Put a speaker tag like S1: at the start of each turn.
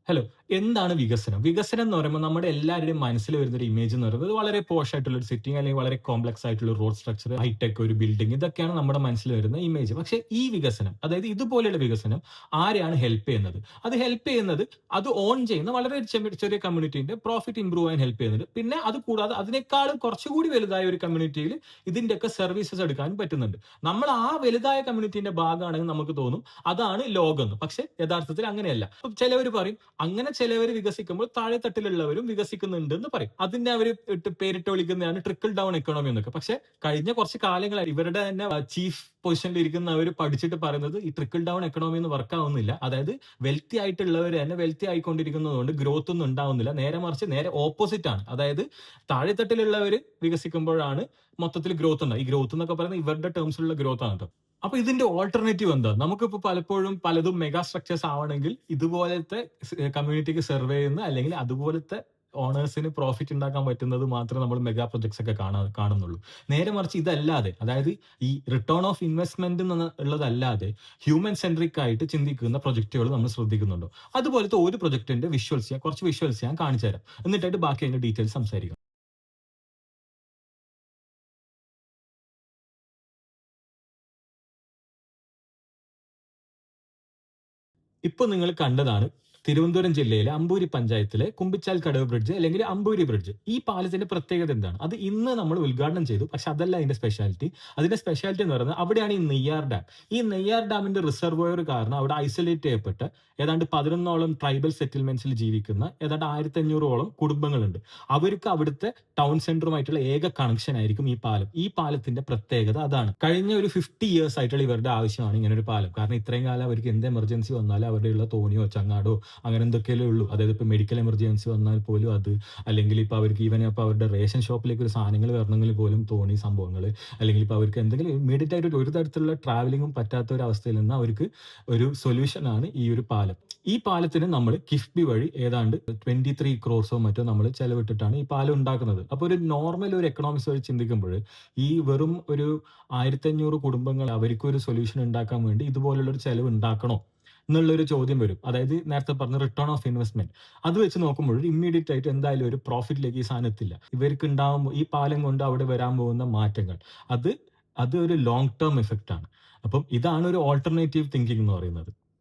S1: Hello. എന്താണ് വികസനം? വികസനം എന്ന് പറയുമ്പോൾ നമ്മുടെ എല്ലാവരുടെയും മനസ്സിൽ വരുന്ന ഒരു ഇമേജ് എന്ന് പറയുന്നത് വളരെ പോഷ് ആയിട്ടുള്ള ഒരു സിറ്റിംഗ് അല്ലെങ്കിൽ വളരെ കോംപ്ലക്സ് ആയിട്ടുള്ള റോഡ് സ്ട്രക്ചർ, ഹൈടെക് ഒരു ബിൽഡിംഗ്, ഇതൊക്കെയാണ് നമ്മുടെ മനസ്സിൽ വരുന്ന ഇമേജ്. പക്ഷേ ഈ വികസനം, അതായത് ഇതുപോലെയുള്ള വികസനം ആരെയാണ് ഹെൽപ്പ് ചെയ്യുന്നത്? അത് ഹെൽപ്പ് ചെയ്യുന്നത് അത് ഓൺ ചെയ്യുന്ന വളരെ ചെറിയ കമ്മ്യൂണിറ്റീന്റെ പ്രോഫിറ്റ് ഇംപ്രൂവ് ചെയ്യാൻ ഹെൽപ്പ് ചെയ്യുന്നുണ്ട്. പിന്നെ അത് കൂടാതെ അതിനേക്കാളും കുറച്ചുകൂടി വലുതായ ഒരു കമ്മ്യൂണിറ്റിയിൽ ഇതിന്റെയൊക്കെ സർവീസസ് എടുക്കാനും പറ്റുന്നുണ്ട്. നമ്മൾ ആ വലുതായ കമ്മ്യൂണിറ്റീന്റെ ഭാഗമാണെങ്കിൽ നമുക്ക് തോന്നും അതാണ് ലോകം എന്ന്. പക്ഷേ യഥാർത്ഥത്തിൽ അങ്ങനെയല്ല. ചിലവർ പറയും അങ്ങനെ ചിലവർ വികസിക്കുമ്പോൾ താഴെത്തട്ടിലുള്ളവരും വികസിക്കുന്നുണ്ട് എന്ന് പറയും. അതിനെ അവർ പേരിട്ട് വിളിക്കുന്നതാണ് ട്രിക്കിൾ ഡൗൺ എക്കണോമി എന്നൊക്കെ. പക്ഷെ കഴിഞ്ഞ കുറച്ച് കാലങ്ങളായി ഇവരുടെ തന്നെ ചീഫ് പൊസിഷനിൽ ഇരിക്കുന്നവർ പഠിച്ചിട്ട് പറയുന്നത് ഈ ട്രിക്കിൾ ഡൗൺ എക്കണോമി എന്ന് വർക്ക് ആവുന്നില്ല. അതായത് വെൽത്തി ആയിട്ടുള്ളവർ തന്നെ വെൽത്തി ആയിക്കൊണ്ടിരിക്കുന്നതുകൊണ്ട് ഗ്രോത്ത് ഒന്നും ഉണ്ടാവുന്നില്ല. നേരെ മറിച്ച് നേരെ ഓപ്പോസിറ്റ് ആണ്. അതായത് താഴെത്തട്ടിലുള്ളവർ വികസിക്കുമ്പോഴാണ് മൊത്തത്തിൽ ഗ്രോത്ത് ഉണ്ടാവും. ഈ ഗ്രോത്ത് എന്നൊക്കെ പറയുന്നത് ഇവരുടെ ടേംസിലുള്ള ഗ്രോത്ത് ആണ് കേട്ടോ. അപ്പൊ ഇതിന്റെ ഓൾട്ടർനേറ്റീവ് എന്താ? നമുക്കിപ്പോ പലപ്പോഴും പലതും മെഗാ സ്ട്രക്ചേഴ്സ് ആവണമെങ്കിൽ ഇതുപോലത്തെ കമ്മ്യൂണിറ്റിക്ക് സർവേ ചെയ്യുന്ന അല്ലെങ്കിൽ അതുപോലത്തെ ഓണേഴ്സിന് പ്രോഫിറ്റ് ഉണ്ടാക്കാൻ പറ്റുന്നത് മാത്രമേ നമ്മൾ മെഗാ പ്രൊജക്ട്സ് ഒക്കെ കാണുന്നുള്ളൂ. നേരെ മറിച്ച് ഇതല്ലാതെ, അതായത് ഈ റിട്ടേൺ ഓഫ് ഇൻവെസ്റ്റ്മെന്റ് ഉള്ളതല്ലാതെ ഹ്യൂമൻ സെൻട്രിക് ആയിട്ട് ചിന്തിക്കുന്ന പ്രൊജക്ടുകൾ നമ്മൾ ശ്രദ്ധിക്കുന്നുണ്ടോ? അതുപോലത്തെ ഒരു പ്രൊജക്ടിന്റെ കുറച്ച് വിഷ്വൽസ് ഞാൻ കാണിച്ചു തരാം. എന്നിട്ടായിട്ട് ബാക്കി അതിന്റെ ഡീറ്റെയിൽസ് സംസാരിക്കാം. ഇപ്പൊ നിങ്ങൾ കണ്ടതാണ് തിരുവനന്തപുരം ജില്ലയിലെ അമ്പൂരി പഞ്ചായത്തിലെ കുമ്പിച്ചാൽ കടവ് ബ്രിഡ്ജ് അല്ലെങ്കിൽ അമ്പൂരി ബ്രിഡ്ജ്. ഈ പാലത്തിന്റെ പ്രത്യേകത എന്താണ്? അത് ഇന്ന് നമ്മൾ ഉദ്ഘാടനം ചെയ്തു. പക്ഷെ അതല്ല അതിന്റെ സ്പെഷ്യാലിറ്റി. അതിന്റെ സ്പെഷ്യാലിറ്റി എന്ന് പറയുന്നത് അവിടെയാണ് ഈ നെയ്യാർ ഡാം. ഈ നെയ്യാർ ഡാമിന്റെ റിസർവോയർ കാരണം അവിടെ ഐസൊലേറ്റ് ചെയ്യപ്പെട്ട് ഏതാണ്ട് 11ഓളം ട്രൈബൽ സെറ്റിൽമെന്റ്സിൽ ജീവിക്കുന്ന ഏതാണ്ട് 1500ഓളം കുടുംബങ്ങളുണ്ട്. അവർക്ക് അവിടുത്തെ ടൗൺ സെന്ററുമായിട്ടുള്ള ഏക കണക്ഷൻ ആയിരിക്കും ഈ പാലം. ഈ പാലത്തിന്റെ പ്രത്യേകത അതാണ്. കഴിഞ്ഞ ഒരു 50 ഇയേഴ്സ് ആയിട്ടുള്ള ഇവരുടെ ആവശ്യമാണ് ഇങ്ങനെ ഒരു പാലം. കാരണം ഇത്രയും കാലം അവർക്ക് എന്ത് എമർജൻസി വന്നാലും അവിടെയുള്ള തോണിയോ ചങ്ങാടോ അങ്ങനെ എന്തൊക്കെയല്ലേ ഉള്ളൂ. അതായത് ഇപ്പൊ മെഡിക്കൽ എമർജൻസി വന്നാൽ പോലും അത്, അല്ലെങ്കിൽ ഇപ്പൊ അവർക്ക് ഈവൻ ഇപ്പൊ അവരുടെ റേഷൻ ഷോപ്പിലേക്ക് ഒരു സാധനങ്ങൾ വരണമെങ്കിൽ പോലും തോണി സംഭവങ്ങൾ, അല്ലെങ്കിൽ ഇപ്പൊ അവർക്ക് എന്തെങ്കിലും ഇമ്മീഡിയറ്റ് ആയിട്ട് ഒരു തരത്തിലുള്ള ട്രാവലിംഗും പറ്റാത്ത ഒരു അവസ്ഥയിൽ നിന്ന് അവർക്ക് ഒരു സൊല്യൂഷൻ ആണ് ഈ ഒരു പാലം. ഈ പാലത്തിന് നമ്മൾ കിഫ്ബി വഴി ഏതാണ്ട് 23 ക്രോർസോ മറ്റോ നമ്മൾ ചെലവിട്ടിട്ടാണ് ഈ പാലം ഉണ്ടാക്കുന്നത്. അപ്പൊ ഒരു നോർമൽ ഒരു എക്കണോമിക്സ് വഴി ചിന്തിക്കുമ്പോൾ ഈ വെറും ഒരു 1500 കുടുംബങ്ങൾ അവർക്ക് ഒരു സൊല്യൂഷൻ ഉണ്ടാക്കാൻ വേണ്ടി ഇതുപോലുള്ള ഒരു ചെലവ് ഉണ്ടാക്കണോ എന്നുള്ളൊരു ചോദ്യം വരും. അതായത് നേരത്തെ പറഞ്ഞ റിട്ടേൺ ഓഫ് ഇൻവെസ്റ്റ്മെന്റ് അത് വെച്ച് നോക്കുമ്പോൾ ഇമ്മീഡിയറ്റ് ആയിട്ട് എന്തായാലും ഒരു പ്രോഫിറ്റിലേക്ക് ഈ സാധനം എത്തില്ല. ഇവർക്ക് ഉണ്ടാകുമ്പോൾ ഈ പാലം കൊണ്ട് അവിടെ വരാൻ പോകുന്ന മാറ്റങ്ങൾ അത് അത് ഒരു ലോങ് ടേം എഫക്റ്റ് ആണ്. അപ്പം ഇതാണ് ഒരു ഓൾട്ടർനേറ്റീവ് തിങ്കിങ് എന്ന് പറയുന്നത്.